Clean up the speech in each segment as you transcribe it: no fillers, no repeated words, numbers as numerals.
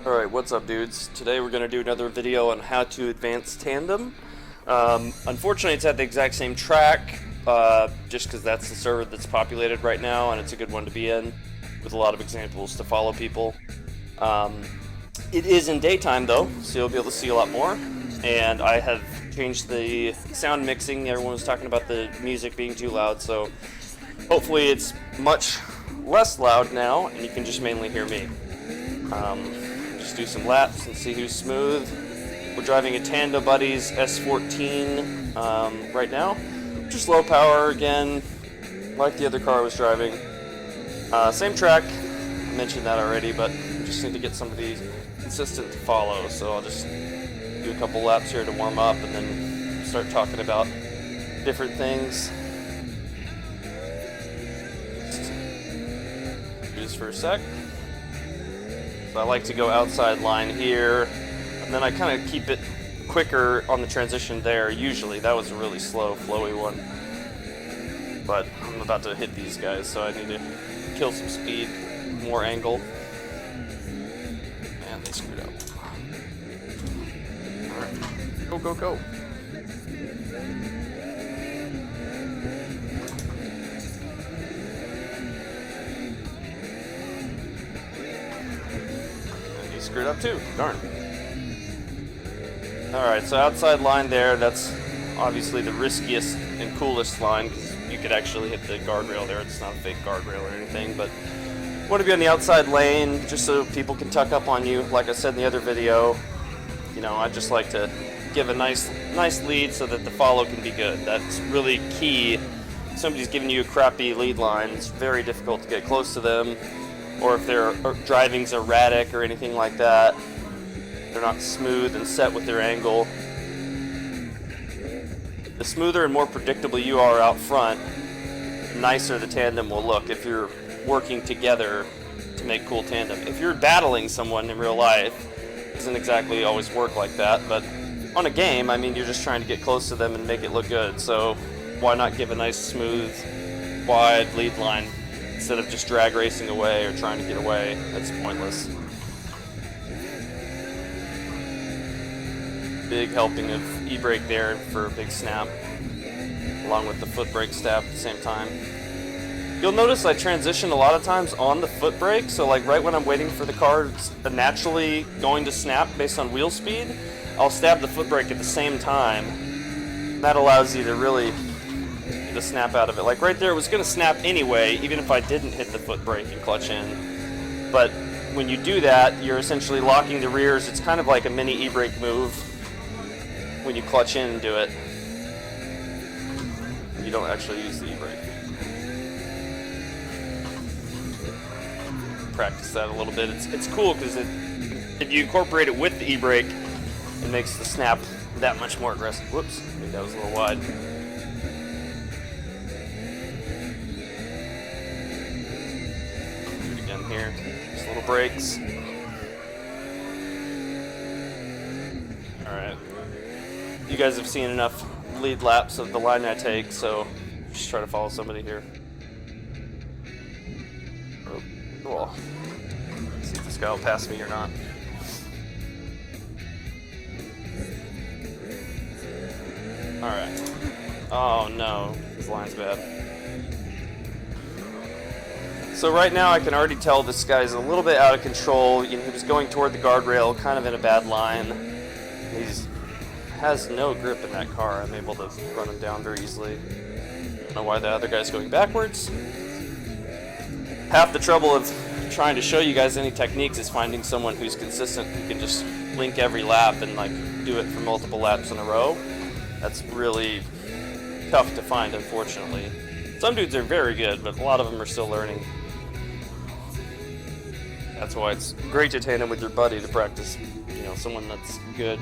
Alright, what's up dudes? Today we're going to do another video on how to advance tandem. Unfortunately it's at the exact same track, just because that's the server that's populated right now and it's a good one to be in, with a lot of examples to follow people. It is in daytime though, so you'll be able to see a lot more, and I have changed the sound mixing. Everyone was talking about the music being too loud, so hopefully it's much less loud now and you can just mainly hear me. Just do some laps and see who's smooth. We're driving a Tandem Buddies S14 right now. Just low power again, like the other car I was driving. Same track, I mentioned that already, but we just need to get somebody consistent to follow. So I'll just do a couple laps here to warm up and then start talking about different things. Just do this for a sec. So I like to go outside line here, and then I kind of keep it quicker on the transition there. Usually, that was a really slow, flowy one. But I'm about to hit these guys, so I need to kill some speed, more angle. And they screwed up. Alright, go, go, go. Screwed up too. Darn. Alright, so outside line there, that's obviously the riskiest and coolest line because you could actually hit the guardrail there. It's not a fake guardrail or anything, but you want to be on the outside lane just so people can tuck up on you. Like I said in the other video, you know, I just like to give a nice lead so that the follow can be good. That's really key. If somebody's giving you a crappy lead line, it's very difficult to get close to them. Or if their driving's erratic or anything like that, they're not smooth and set with their angle. The smoother and more predictable you are out front, the nicer the tandem will look if you're working together to make cool tandem. If you're battling someone in real life, it doesn't exactly always work like that, but on a game, I mean, you're just trying to get close to them and make it look good, so why not give a nice, smooth, wide lead line? Instead of just drag racing away or trying to get away, that's pointless. Big helping of e-brake there for a big snap, along with the foot brake stab at the same time. You'll notice I transition a lot of times on the foot brake, so like right when I'm waiting for the car naturally going to snap based on wheel speed, I'll stab the foot brake at the same time. That allows you to really the snap out of it. Like right there, it was going to snap anyway, even if I didn't hit the foot brake and clutch in. But when you do that, you're essentially locking the rears. It's kind of like a mini e-brake move when you clutch in and do it. You don't actually use the e-brake. Practice that a little bit. It's cool because if you incorporate it with the e-brake, it makes the snap that much more aggressive. Whoops, I think that was a little wide. Here, just little brakes. Alright. You guys have seen enough lead laps of the line I take, so just try to follow somebody here. Oh, cool. Let's see if this guy will pass me or not. Alright. Oh no, this line's bad. So right now I can already tell this guy's a little bit out of control. You know, he was going toward the guardrail, kind of in a bad line. He has no grip in that car. I'm able to run him down very easily. I don't know why the other guy's going backwards. Half the trouble of trying to show you guys any techniques is finding someone who's consistent, who can just link every lap and like do it for multiple laps in a row. That's really tough to find, unfortunately. Some dudes are very good, but a lot of them are still learning. That's why it's great to tandem with your buddy to practice, you know, someone that's good.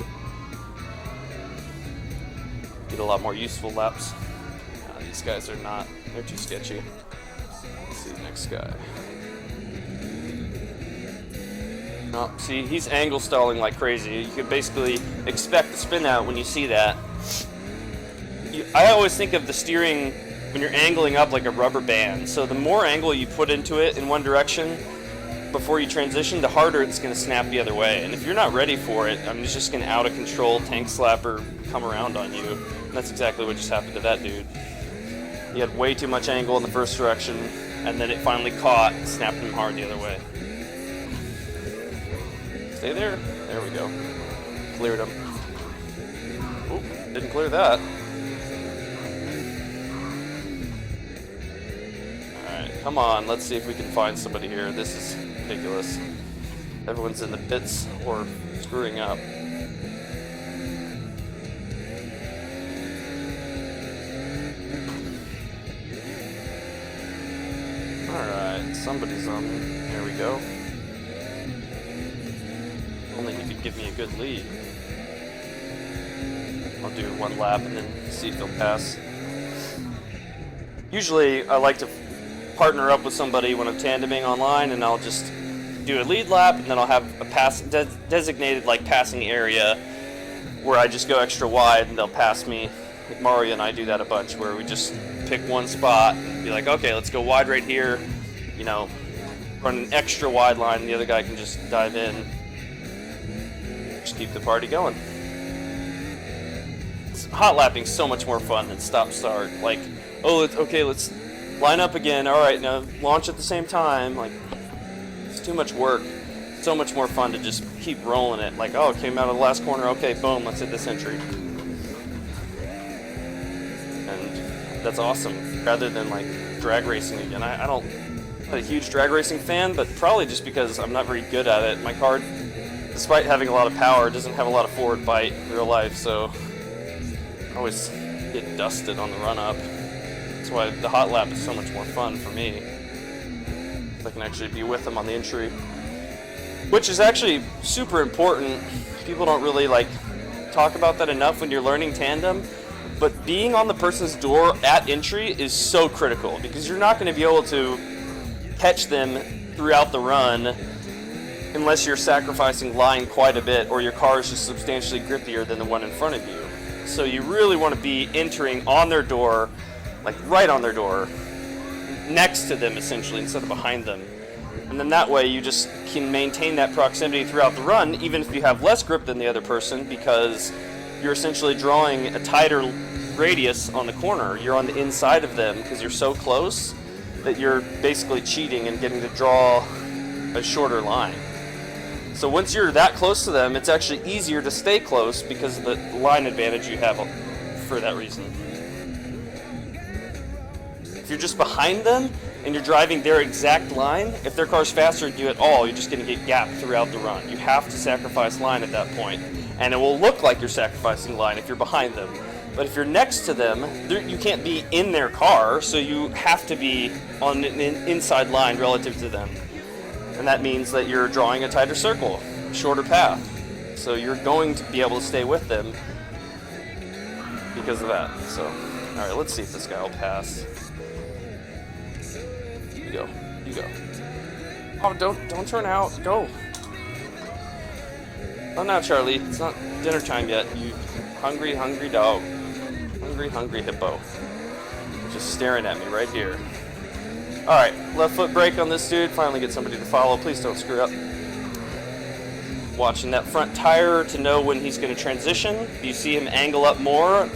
Get a lot more useful laps. These guys are not, they're too sketchy. Let's see the next guy. Oh, see, he's angle stalling like crazy. You could basically expect the spin out when you see that. I always think of the steering when you're angling up like a rubber band. So the more angle you put into it in one direction, before you transition, the harder it's going to snap the other way. And if you're not ready for it, I mean, it's just going to out of control tank slapper come around on you. And that's exactly what just happened to that dude. He had way too much angle in the first direction, and then it finally caught and snapped him hard the other way. Stay there. There we go. Cleared him. Oop, didn't clear that. Alright, come on. Let's see if we can find somebody here. This is ridiculous. Everyone's in the pits or screwing up. Alright, somebody's on me. There we go. Only he could give me a good lead. I'll do one lap and then see if they'll pass. Usually I like to partner up with somebody when I'm tandeming online, and I'll just do a lead lap, and then I'll have a designated like passing area where I just go extra wide and they'll pass me. Like Mario and I do that a bunch, where we just pick one spot and be like, okay, let's go wide right here, you know, run an extra wide line, and the other guy can just dive in. Just keep the party going. Hot lapping's so much more fun than stop-start. Like, oh, let's line up again. All right, now launch at the same time. Like, it's too much work. It's so much more fun to just keep rolling it. Like, oh, it came out of the last corner. Okay, boom, let's hit this entry. And that's awesome. Rather than like drag racing again. I'm not a huge drag racing fan, but probably just because I'm not very good at it. My car, despite having a lot of power, doesn't have a lot of forward bite in real life, so I always get dusted on the run-up. That's why the hot lap is so much more fun for me. I can actually be with them on the entry, which is actually super important. People don't really like talk about that enough when you're learning tandem, but being on the person's door at entry is so critical, because you're not going to be able to catch them throughout the run unless you're sacrificing line quite a bit, or your car is just substantially grippier than the one in front of you. So you really want to be entering on their door, like right on their door, next to them essentially, instead of behind them. And then that way you just can maintain that proximity throughout the run, even if you have less grip than the other person, because you're essentially drawing a tighter radius on the corner. You're on the inside of them because you're so close that you're basically cheating and getting to draw a shorter line. So once you're that close to them, it's actually easier to stay close because of the line advantage you have for that reason. If you're just behind them and you're driving their exact line, if their car's faster than you at all, you're just going to get gapped throughout the run. You have to sacrifice line at that point, and it will look like you're sacrificing line if you're behind them. But if you're next to them, you can't be in their car, so you have to be on an inside line relative to them. And that means that you're drawing a tighter circle, a shorter path. So you're going to be able to stay with them because of that. So, all right, let's see if this guy will pass. You go. You go. Oh, don't turn out. Go. Oh, now, Charlie. It's not dinner time yet. You hungry, hungry dog. Hungry, hungry hippo. Just staring at me right here. Alright, left foot brake on this dude. Finally get somebody to follow. Please don't screw up. Watching that front tire to know when he's going to transition. If you see him angle up more,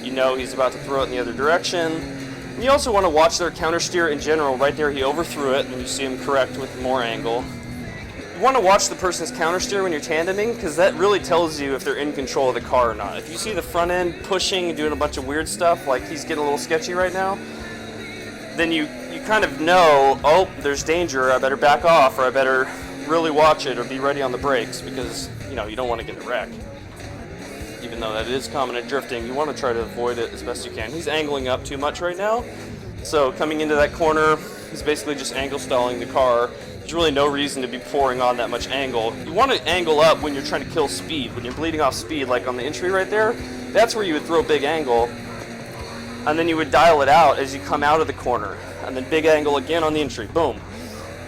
you know he's about to throw it in the other direction. And you also want to watch their counter steer in general. Right there he overthrew it, and you see him correct with more angle. You want to watch the person's counter steer when you're tandeming, because that really tells you if they're in control of the car or not. If you see the front end pushing and doing a bunch of weird stuff, like he's getting a little sketchy right now, then you kind of know, oh, there's danger, I better back off, or I better really watch it or be ready on the brakes, because, you know, you don't want to get a wreck. Even though that is common in drifting, you want to try to avoid it as best you can. He's angling up too much right now, so coming into that corner, he's basically just angle stalling the car. There's really no reason to be pouring on that much angle. You want to angle up when you're trying to kill speed. When you're bleeding off speed, like on the entry right there, that's where you would throw big angle, and then you would dial it out as you come out of the corner, and then big angle again on the entry, boom.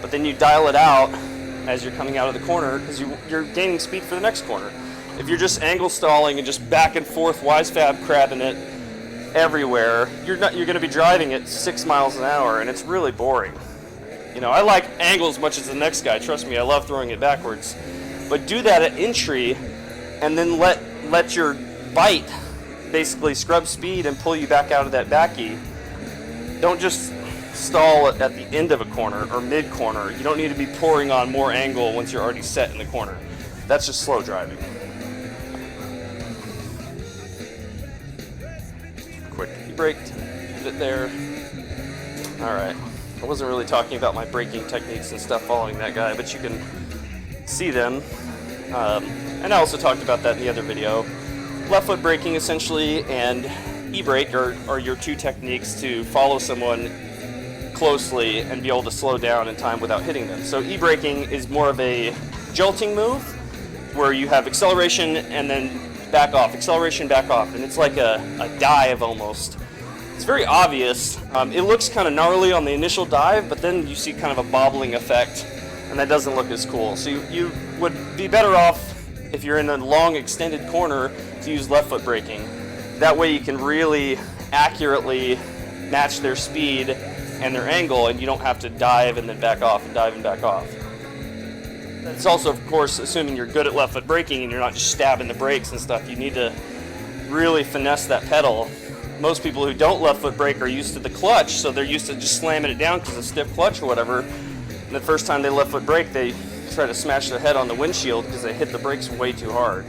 But then you dial it out as you're coming out of the corner, because you're gaining speed for the next corner. If you're just angle stalling and just back and forth wisefab crabbing it everywhere, you're going to be driving at 6 miles an hour, and it's really boring. You know, I like angle as much as the next guy. Trust me, I love throwing it backwards. But do that at entry, and then let your bite basically scrub speed and pull you back out of that backy. Don't just stall at the end of a corner or mid-corner. You don't need to be pouring on more angle once you're already set in the corner. That's just slow driving. Quick e-brake, get it there. All right, I wasn't really talking about my braking techniques and stuff following that guy, but you can see them. And I also talked about that in the other video. Left foot braking essentially and e-brake are your two techniques to follow someone closely and be able to slow down in time without hitting them. So e-braking is more of a jolting move where you have acceleration and then back off, acceleration, back off, and it's like a dive almost. It's very obvious. It looks kind of gnarly on the initial dive, but then you see kind of a bobbling effect, and that doesn't look as cool. So you would be better off if you're in a long extended corner to use left foot braking. That way you can really accurately match their speed and their angle, and you don't have to dive and then back off and dive and back off. It's also, of course, assuming you're good at left foot braking and you're not just stabbing the brakes and stuff. You need to really finesse that pedal. Most people who don't left foot brake are used to the clutch, so they're used to just slamming it down because it's a stiff clutch or whatever. And the first time they left foot brake, they try to smash their head on the windshield because they hit the brakes way too hard.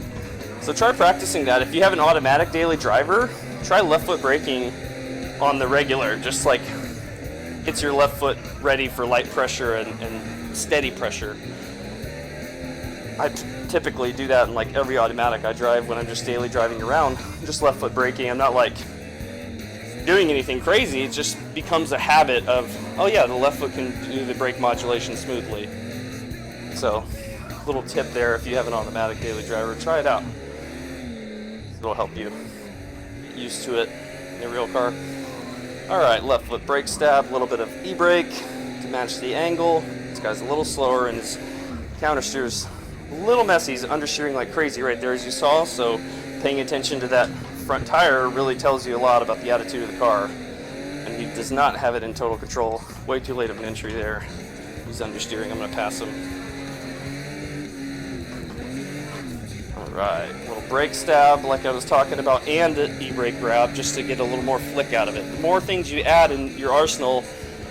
So try practicing that. If you have an automatic daily driver, try left foot braking on the regular, just like gets your left foot ready for light pressure and steady pressure. I typically do that in like every automatic I drive when I'm just daily driving around, just left foot braking. I'm not like doing anything crazy. It just becomes a habit of, oh yeah, the left foot can do the brake modulation smoothly. So, little tip there, if you have an automatic daily driver, try it out. It'll help you get used to it in a real car. Alright, left foot brake stab, a little bit of e-brake to match the angle. This guy's a little slower and his countersteer's a little messy. He's understeering like crazy right there, as you saw, so paying attention to that front tire really tells you a lot about the attitude of the car. And he does not have it in total control. Way too late of an entry there. He's understeering. I'm going to pass him. Alright, little brake stab like I was talking about, and an e-brake grab just to get a little more flick out of it. The more things you add in your arsenal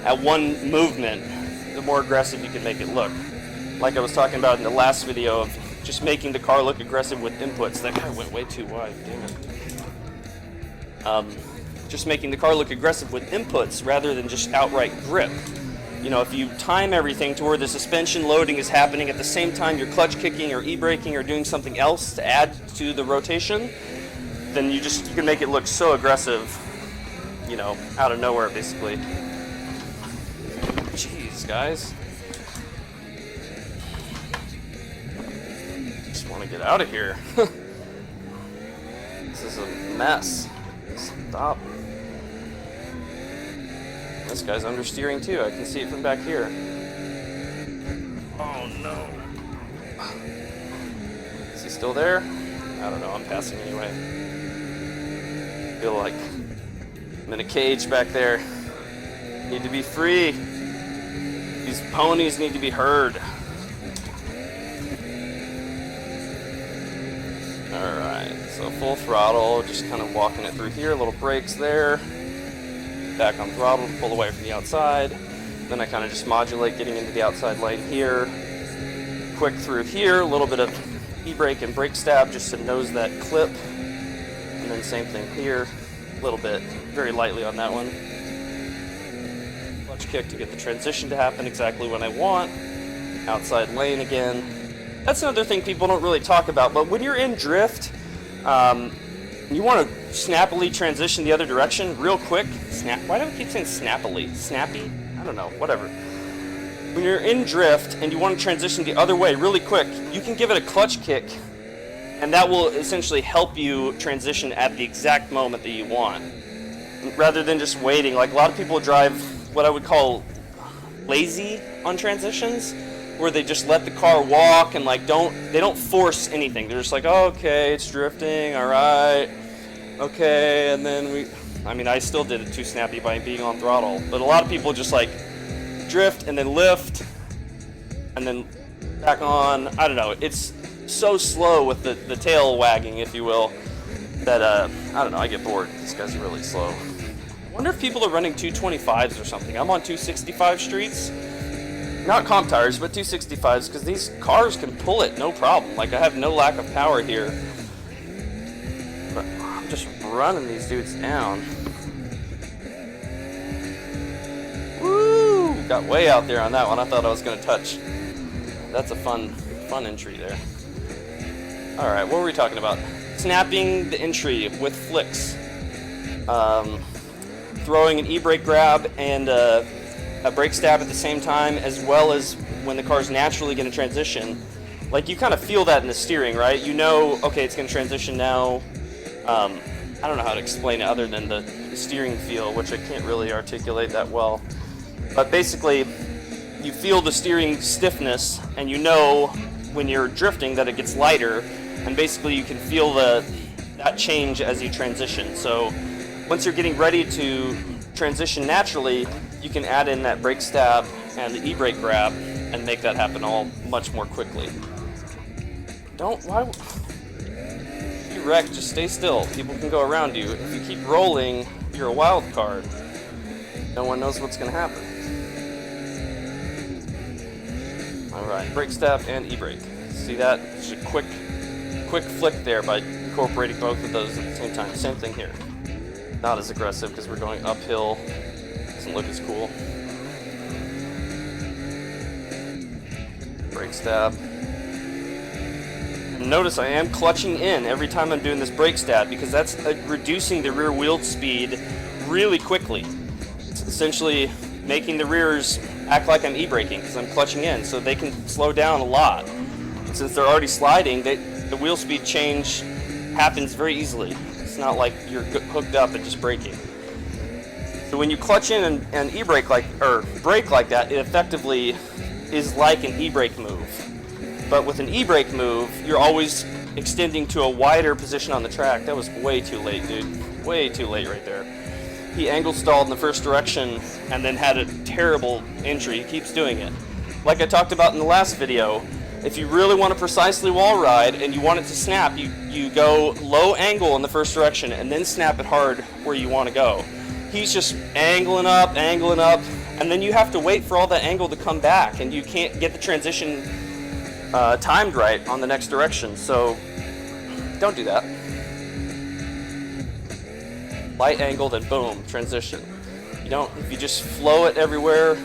at one movement, the more aggressive you can make it look. Like I was talking about in the last video of just making the car look aggressive with inputs. That guy went way too wide, damn it. Just making the car look aggressive with inputs rather than just outright grip. You know, if you time everything to where the suspension loading is happening at the same time you're clutch kicking or e-braking or doing something else to add to the rotation, then you can make it look so aggressive, you know, out of nowhere basically. Jeez, guys. Just want to get out of here. This is a mess. Stop. This guy's understeering too. I can see it from back here. Oh no. Is he still there? I don't know. I'm passing anyway. I feel like I'm in a cage back there. Need to be free. These ponies need to be heard. Alright, so full throttle, just kind of walking it through here, little brakes there. Back on throttle to pull away from the outside. Then I kind of just modulate getting into the outside lane here. Quick through here, a little bit of e-brake and brake stab just to nose that clip. And then same thing here, a little bit, very lightly on that one. Clutch kick to get the transition to happen exactly when I want. Outside lane again. That's another thing people don't really talk about, but when you're in drift, you want to snappily transition the other direction real quick. Why do I keep saying snappily? Snappy? I don't know, whatever. When you're in drift and you want to transition the other way really quick, you can give it a clutch kick, and that will essentially help you transition at the exact moment that you want, rather than just waiting. Like a lot of people drive what I would call lazy on transitions, where they just let the car walk and like they don't force anything. They're just like, oh, okay, it's drifting, all right, okay, and then I still did it too snappy by being on throttle, but a lot of people just like drift and then lift and then back on. I don't know. It's so slow with the tail wagging, if you will, that I don't know. I get bored. These guys are really slow. I wonder if people are running 225s or something. I'm on 265 streets. Not comp tires, but 265s, because these cars can pull it no problem. Like, I have no lack of power here. But I'm just running these dudes down. Woo! Got way out there on that one. I thought I was going to touch. That's a fun entry there. Alright, what were we talking about? Snapping the entry with flicks. Throwing an e-brake grab and a brake stab at the same time, as well as when the car's naturally going to transition. Like, you kind of feel that in the steering, right? You know, okay, it's going to transition now. I don't know how to explain it other than the steering feel, which I can't really articulate that well. But basically, you feel the steering stiffness, and you know when you're drifting that it gets lighter, and basically you can feel that change as you transition. So once you're getting ready to transition naturally, you can add in that brake stab and the e-brake grab and make that happen all much more quickly. Why you wreck, just stay still. People can go around you. If you keep rolling, you're a wild card. No one knows what's going to happen. Alright, brake stab and e-brake. See that? Just a quick flick there by incorporating both of those at the same time. Same thing here. Not as aggressive because we're going uphill. Doesn't look as cool. Brake stab. And notice I am clutching in every time I'm doing this brake stab because that's reducing the rear wheel speed really quickly. It's essentially making the rears act like I'm e-braking because I'm clutching in, so they can slow down a lot. And since they're already sliding, the wheel speed change happens very easily. It's not like you're hooked up and just braking. So when you clutch in and e-brake brake like that, it effectively is like an e-brake move. But with an e-brake move, you're always extending to a wider position on the track. That was way too late, dude. Way too late right there. He angle stalled in the first direction and then had a terrible entry. He keeps doing it. Like I talked about in the last video, if you really want to precisely wall ride and you want it to snap, you go low angle in the first direction and then snap it hard where you want to go. He's just angling up, and then you have to wait for all that angle to come back, and you can't get the transition timed right on the next direction, so don't do that. Light angle, then boom, transition. If you just flow it everywhere.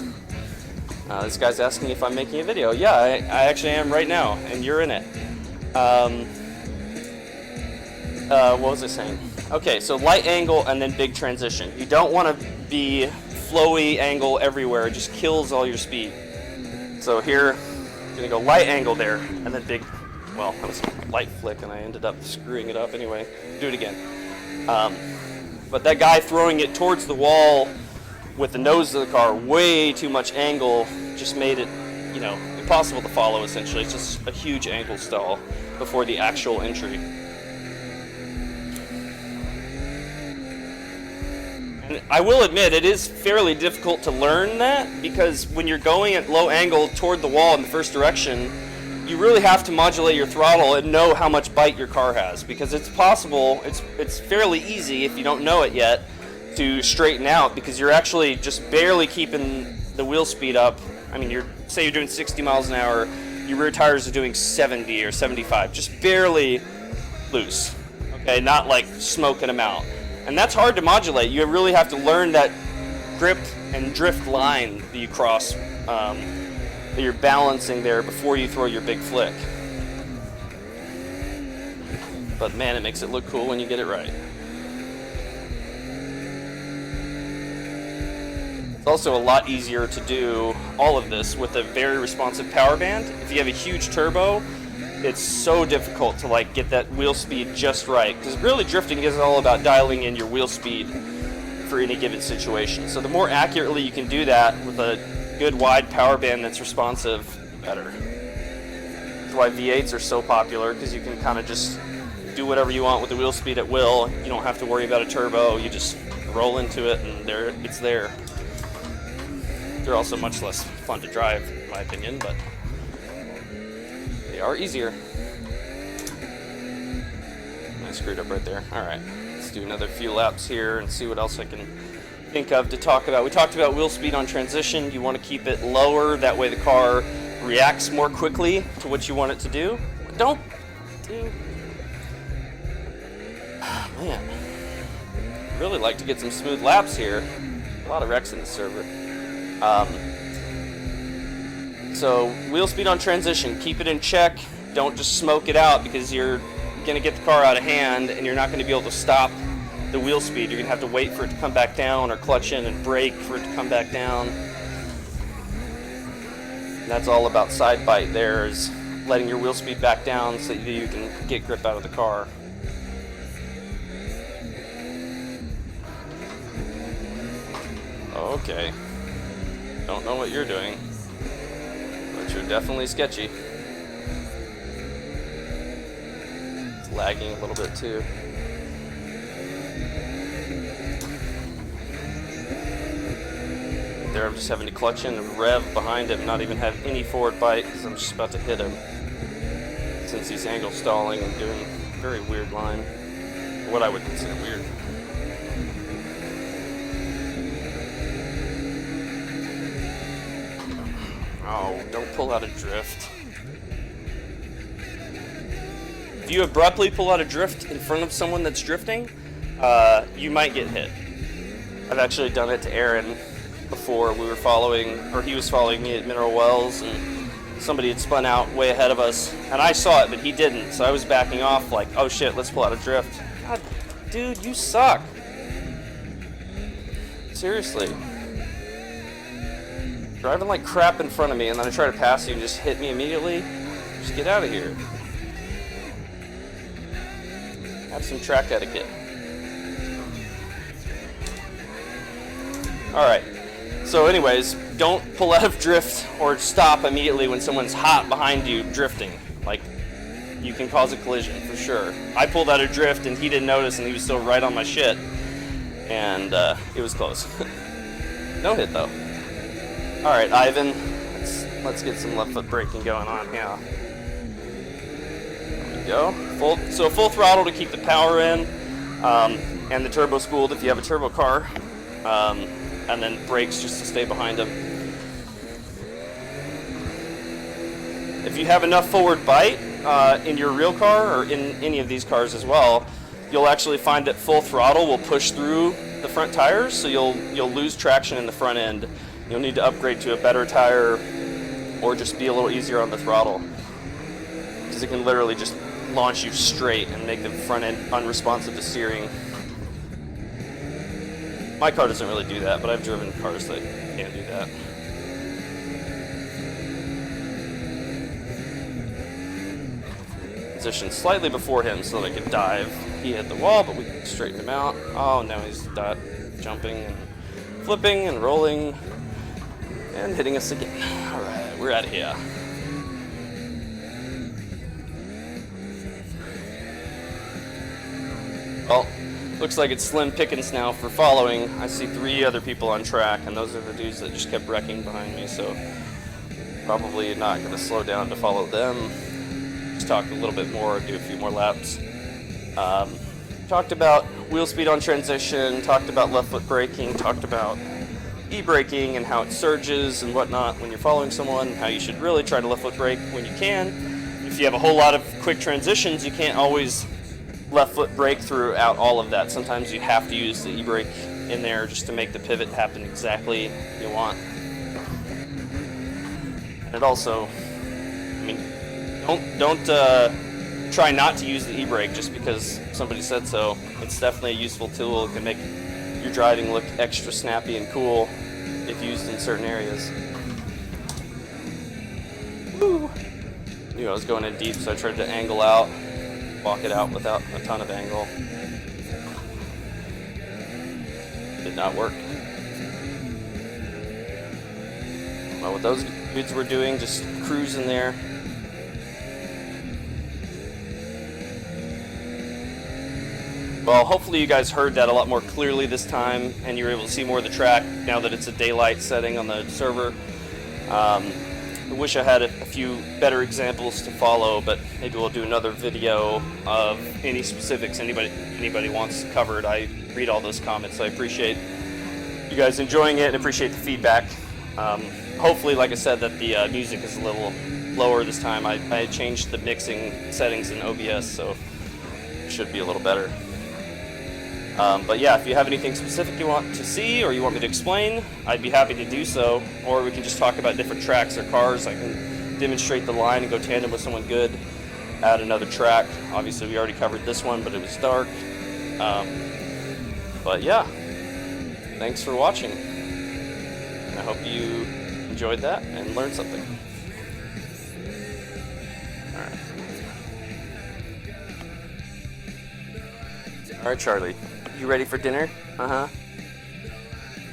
This guy's asking if I'm making a video. Yeah, I actually am right now, and you're in it. What was I saying? Okay, so light angle and then big transition. You don't want to be flowy angle everywhere. It just kills all your speed. So here, I'm going to go light angle there, and then big, well, that was a light flick, and I ended up screwing it up anyway. Do it again. But that guy throwing it towards the wall with the nose of the car, way too much angle, just made it, impossible to follow, essentially. It's just a huge angle stall before the actual entry. And I will admit, it is fairly difficult to learn that, because when you're going at low angle toward the wall in the first direction, you really have to modulate your throttle and know how much bite your car has, because it's possible, it's fairly easy if you don't know it yet, to straighten out, because you're actually just barely keeping the wheel speed up. I mean, say you're doing 60 miles an hour, your rear tires are doing 70 or 75, just barely loose, okay, not like smoking them out. And that's hard to modulate. You really have to learn that grip and drift line that you cross, that you're balancing there before you throw your big flick. But man, it makes it look cool when you get it right. It's also a lot easier to do all of this with a very responsive power band. If you have a huge turbo, it's so difficult to get that wheel speed just right, because really drifting is all about dialing in your wheel speed for any given situation. So the more accurately you can do that with a good wide power band that's responsive, the better. That's why V8s are so popular, because you can kind of just do whatever you want with the wheel speed at will. You don't have to worry about a turbo. You just roll into it and it's there. They're also much less fun to drive, in my opinion, but they are easier. I screwed up right there. Alright, let's do another few laps here and see what else I can think of to talk about. We talked about wheel speed on transition. You want to keep it lower, that way the car reacts more quickly to what you want it to do. Don't do... Man, really like to get some smooth laps here. A lot of wrecks in the server. So wheel speed on transition, keep it in check. Don't just smoke it out, because you're going to get the car out of hand and you're not going to be able to stop the wheel speed. You're going to have to wait for it to come back down, or clutch in and brake for it to come back down. That's all about side bite there, is letting your wheel speed back down so that you can get grip out of the car. Okay. Don't know what you're doing, but you're definitely sketchy. It's lagging a little bit too. There, I'm just having to clutch in and rev behind him, not even have any forward bite, because I'm just about to hit him, since he's angle stalling and doing a very weird line. What I would consider weird. Oh, don't pull out of drift. If you abruptly pull out of drift in front of someone that's drifting, you might get hit. I've actually done it to Aaron before. We were following, or he was following me at Mineral Wells, and somebody had spun out way ahead of us, and I saw it, but he didn't, so I was backing off like, oh shit, let's pull out of drift. God, dude, you suck. Seriously. Driving like crap in front of me, and then I try to pass you and just hit me immediately. Just get out of here. Have some track etiquette. Alright, so anyways, don't pull out of drift or stop immediately when someone's hot behind you drifting. Like, you can cause a collision for sure. I pulled out of drift and he didn't notice, and he was still right on my shit. And it was close. No hit though. Alright, Ivan, let's get some left foot braking going on here. There we go. Full throttle to keep the power in, and the turbo spooled if you have a turbo car, and then brakes just to stay behind them. If you have enough forward bite in your real car, or in any of these cars as well, you'll actually find that full throttle will push through the front tires, so you'll lose traction in the front end. You'll need to upgrade to a better tire, or just be a little easier on the throttle, because it can literally just launch you straight and make the front end unresponsive to steering. My car doesn't really do that, but I've driven cars that can do that. Positioned slightly before him so that I could dive. He hit the wall, but we straightened him out. Oh, now he's jumping and flipping and rolling and hitting us again. Alright, we're out of here. Well, looks like it's slim pickings now for following. I see 3 other people on track, and those are the dudes that just kept wrecking behind me, so probably not going to slow down to follow them. Just talk a little bit more, do a few more laps. Talked about wheel speed on transition, talked about left foot braking, talked about e-braking and how it surges and whatnot when you're following someone, how you should really try to left foot brake when you can. If you have a whole lot of quick transitions, you can't always left foot brake throughout all of that. Sometimes you have to use the e-brake in there just to make the pivot happen exactly you want. And it also, I mean, don't try not to use the e-brake just because somebody said so. It's definitely a useful tool. It can make your driving look extra snappy and cool if used in certain areas. Woo! Knew I was going in deep, so I tried to angle out, walk it out without a ton of angle. Did not work. Well, what those dudes were doing, just cruising there. Well, hopefully you guys heard that a lot more clearly this time, and you're able to see more of the track now that it's a daylight setting on the server. I wish I had a few better examples to follow, but maybe we'll do another video of any specifics anybody wants covered. I read all those comments, so I appreciate you guys enjoying it and appreciate the feedback. Hopefully, like I said, that the music is a little lower this time. I changed the mixing settings in OBS, so it should be a little better. But yeah, if you have anything specific you want to see or you want me to explain, I'd be happy to do so. Or we can just talk about different tracks or cars. I can demonstrate the line and go tandem with someone good, add another track. Obviously, we already covered this one, but it was dark. But yeah, thanks for watching. And I hope you enjoyed that and learned something. All right, Charlie. You ready for dinner? Uh-huh.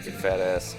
You fat ass.